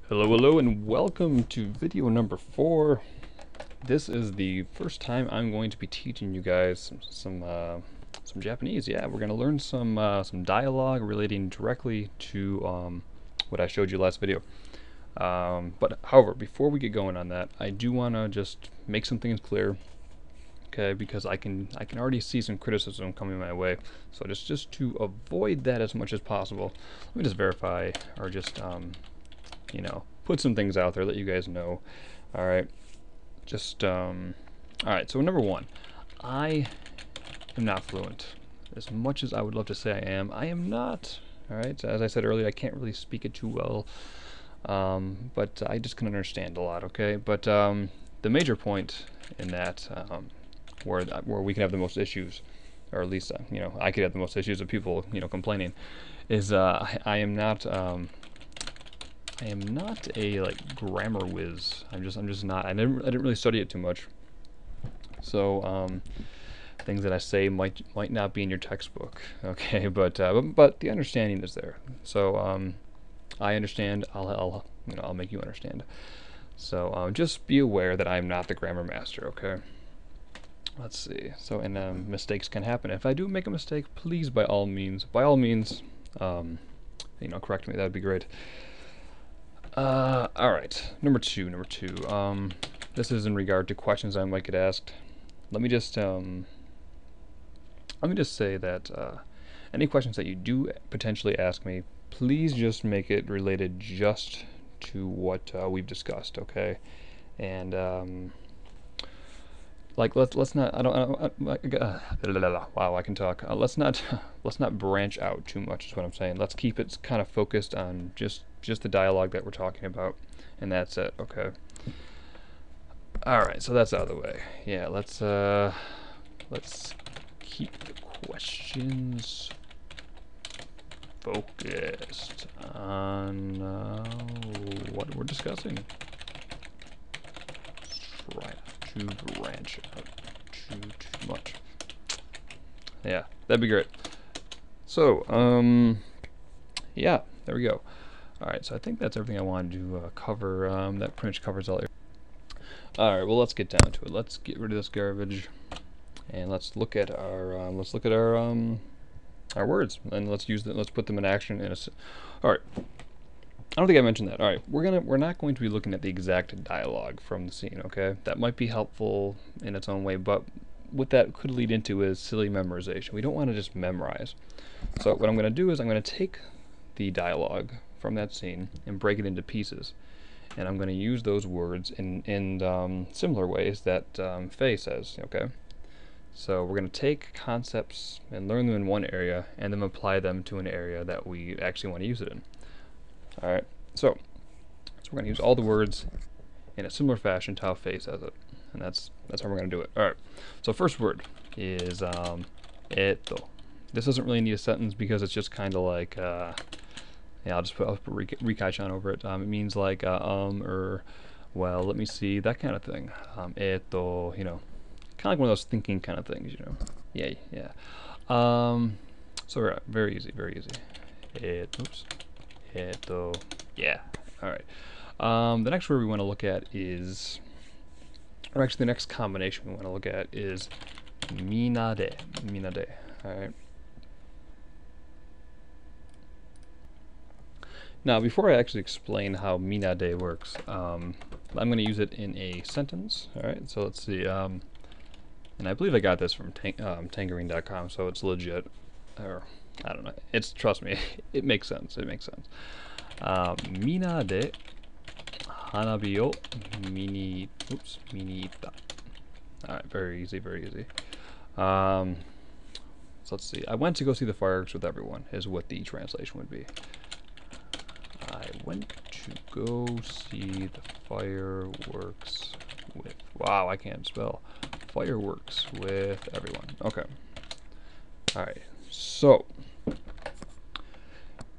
Hello, and welcome to video number 4. This is the first time I'm going to be teaching you guys some Japanese. Yeah, we're going to learn some dialogue relating directly to what I showed you last video. But however, before we get going on that, I do want to just make some things clear. Okay, because I can already see some criticism coming my way. So just to avoid that as much as possible, let me just verify or just you know, put some things out there, let you guys know. All right, just all right. So number one, I am not fluent. As much as I would love to say I am not. All right. So as I said earlier, I can't really speak it too well, but I just can understand a lot. Okay. But the major point in that, where we can have the most issues, or at least you know, I could have the most issues of people complaining, is I am not. I am not a grammar whiz. I'm just not. I didn't really study it too much. So things that I say might not be in your textbook. Okay, but the understanding is there. So I understand. I'll make you understand. So just be aware that I'm not the grammar master. Okay. Let's see. So and mistakes can happen. If I do make a mistake, please by all means, correct me. That would be great. Alright, number two. This is in regard to questions I might get asked. Let me just say that any questions that you do potentially ask me, please just make it related just to what we've discussed, okay? And let's not. Wow, I can talk. Let's not branch out too much. Is what I'm saying. Let's keep it kind of focused on just the dialogue that we're talking about, and that's it. Okay. All right. So that's out of the way. Yeah. Let's keep the questions focused on what we're discussing. Try to branch out too much. Yeah, that'd be great. So, yeah, there we go. Alright, so I think that's everything I wanted to cover. That pretty much covers all. Alright, well, let's get down to it. Let's get rid of this garbage, and let's look at our words, and let's put them in action in a. Alright. I don't think I mentioned that. All right, we're not going to be looking at the exact dialogue from the scene, okay? That might be helpful in its own way, but what that could lead into is silly memorization. We don't want to just memorize. So what I'm going to do is I'm going to take the dialogue from that scene and break it into pieces, and I'm going to use those words in similar ways that Faye says, okay? So we're going to take concepts and learn them in one area, and then apply them to an area that we actually want to use it in. Alright, so we're going to use all the words in a similar fashion to how Faye says it. And that's how we're going to do it. Alright, so first word is eto. This doesn't really need a sentence because it's just kind of like, yeah, I'll put Rikai-chan over it. It means like, or, well, let me see, that kind of thing. Eto, kind of like one of those thinking kind of things, Yeah. So very easy. Oops. Yeah. Alright. The next word we want to look at is, or actually the next combination we want to look at is minade. Alright. Now, before I actually explain how minade works, I'm going to use it in a sentence. Alright, so let's see. And I believe I got this from tangerine.com, so it's legit. Or I don't know. Trust me, it makes sense.皆で花火を見に行った. Alright, very easy. So let's see. I went to go see the fireworks with everyone, is what the translation would be. I went to go see the fireworks with. Wow, I can't spell. Fireworks with everyone. Okay. Alright, so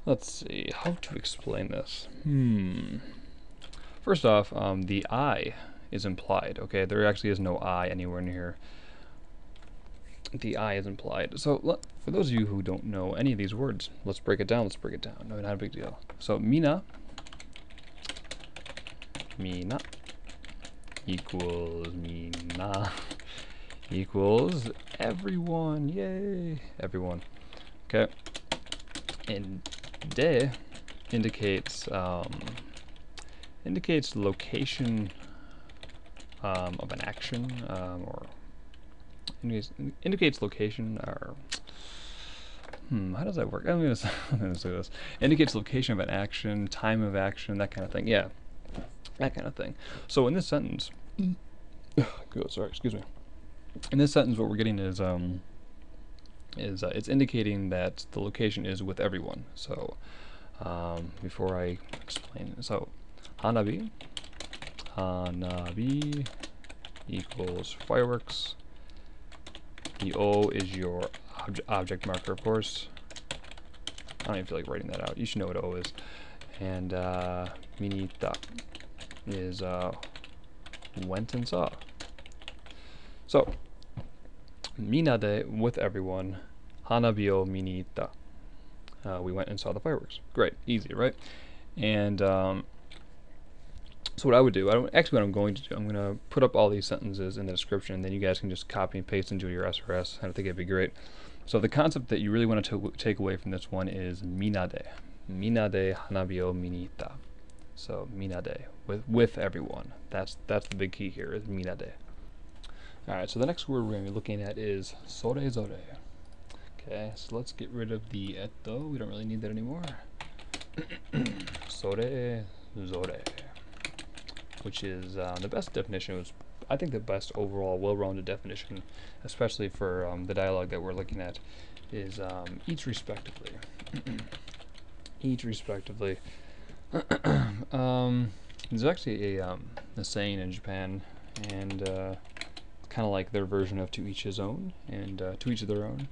let's see how to explain this. First off, the I is implied. Okay, there actually is no I anywhere in here. The I is implied. So for those of you who don't know any of these words, let's break it down. No, not a big deal. So mina mina equals mina equals everyone. Yay, everyone. Okay. And de indicates location of an action, or indicates location, or how does that work? I'm gonna say this. Indicates location of an action, time of action, that kind of thing. Yeah, that kind of thing. So in this sentence, sorry, excuse me. In this sentence, what we're getting is it's indicating that the location is with everyone. So before I explain it, so hanabi equals fireworks. The O is your object marker, of course. I don't even feel like writing that out. You should know what O is. And minita is went and saw. So minade, with everyone. Hanabi o minita. We went and saw the fireworks. Great, easy, right? And so what I would do, what I'm going to do, I'm going to put up all these sentences in the description, and then you guys can just copy and paste into your SRS. I think it'd be great. So the concept that you really want to take away from this one is minade. Minade hanabi o minita. So minade, with everyone. That's the big key here, is minade. Alright, so the next word we're going to be looking at is sorezore. Okay, so let's get rid of the eto. We don't really need that anymore. Sorezore, which is the best definition, was I think the best overall well-rounded definition, especially for the dialogue that we're looking at, is each respectively. Each respectively. There's actually a saying in Japan, and kind of like their version of to each his own, and to each of their own.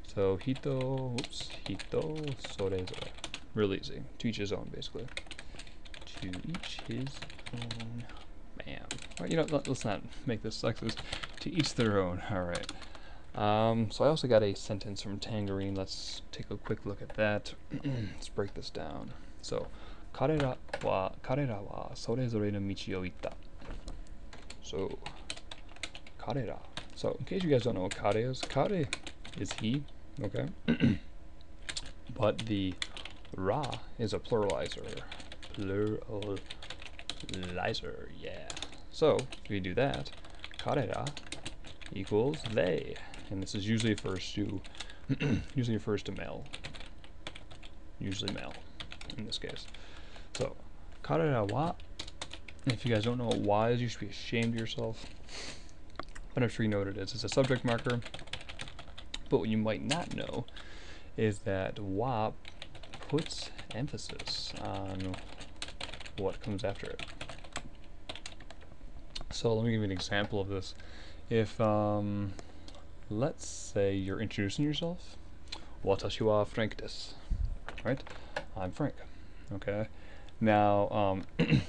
So hito sorezore. Real easy. To each his own, basically. To each his own. Bam. Well, you know, let's not make this sexist. To each their own. Alright. So I also got a sentence from Tangerine. Let's take a quick look at that. Let's break this down. So,彼らはそれぞれの道を行った. So, 彼ら. So, in case you guys don't know what kare is he, okay? But the ra is a pluralizer. Pluralizer, yeah. So, if you do that,彼らequals they. And this is usually refers to male. Usually male in this case. So, 彼らは, if you guys don't know what wa is, you should be ashamed of yourself. But I'm sure you know what it is. It's a subject marker. But what you might not know is that wa puts emphasis on what comes after it. So let me give you an example of this. If, let's say you're introducing yourself. Watashi wa Frank desu. Right? I'm Frank. Okay? Now,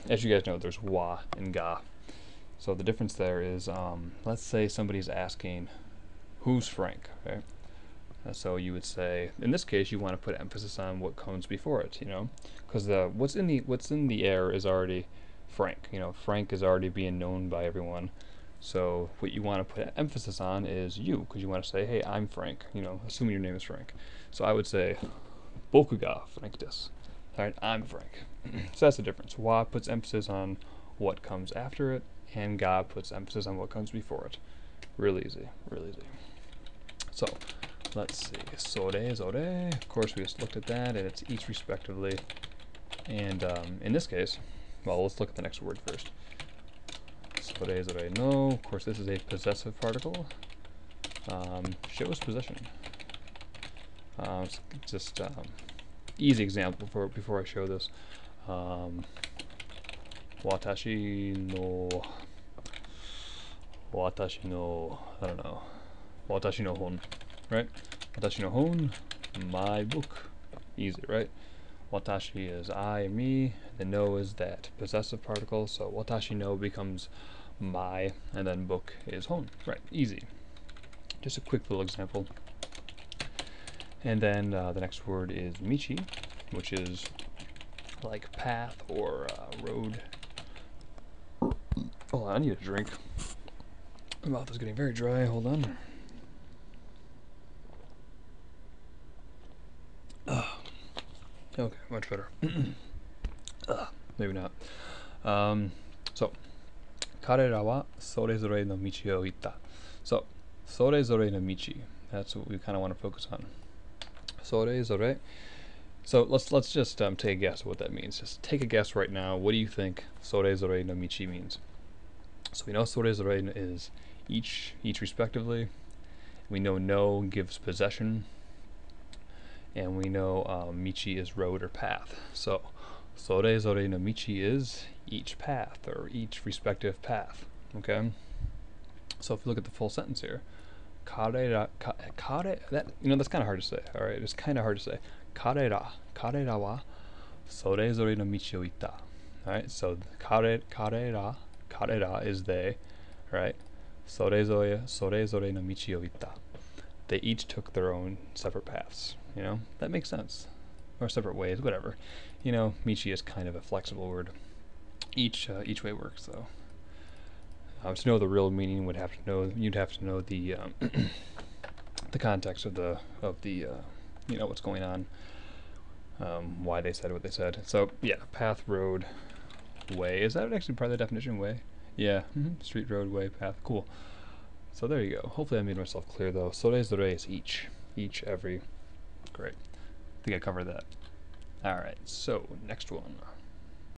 as you guys know, there's wa and ga. So the difference there is, let's say somebody's asking, who's Frank? Okay? So you would say, in this case, you want to put emphasis on what comes before it, you know, because what's in the air is already Frank. You know, Frank is already being known by everyone. So what you want to put emphasis on is you, because you want to say, hey, I'm Frank. You know, assuming your name is Frank. So I would say, boku ga Frank desu. All right, I'm Frank. So that's the difference. Wa puts emphasis on what comes after it, and ga puts emphasis on what comes before it. Real easy, real easy. So let's see, sorezore. Of course, we just looked at that, and it's each respectively. And in this case, well, let's look at the next word first. Sorezore no. Of course, this is a possessive particle. Shows possession. Just easy example before I show this. Watashi no, I don't know. Watashi no hon, right? Watashi no hon, my book. Easy, right? Watashi is I, me. The no is that possessive particle, so watashi no becomes my, and then book is hon. Right, easy. Just a quick little example. And then the next word is michi, which is like path or road. Oh, I need a drink. My mouth is getting very dry. Hold on. Okay, much better. Maybe not. So, 彼らはそれぞれの道を行った. So, それぞれの道. That's what we kind of want to focus on. それぞれ. So let's just take a guess at what that means. Just take a guess right now. What do you think それぞれの道 means? So we know それぞれ is each respectively. We know no gives possession. And we know michi is road or path. So それぞれの道 is each path or each respective path. Okay? So if you look at the full sentence here, that that's kind of hard to say. All right, it's kind of hard to say. 彼らはそれぞれの道を行った. Alright, so 彼ら is they, right? それぞれの道を行った. They each took their own separate paths. You know, that makes sense. Or separate ways, whatever. You know, michi is kind of a flexible word. Each way works, though. To know the real meaning, you'd have to know the the context of the you know what's going on, why they said what they said. So yeah, path, road, way. Is that actually part of the definition? Way? Yeah. Street, road, way, path. Cool. So there you go. Hopefully I made myself clear though. Soreizore is each, every. Great. I think I covered that. All right. So next one.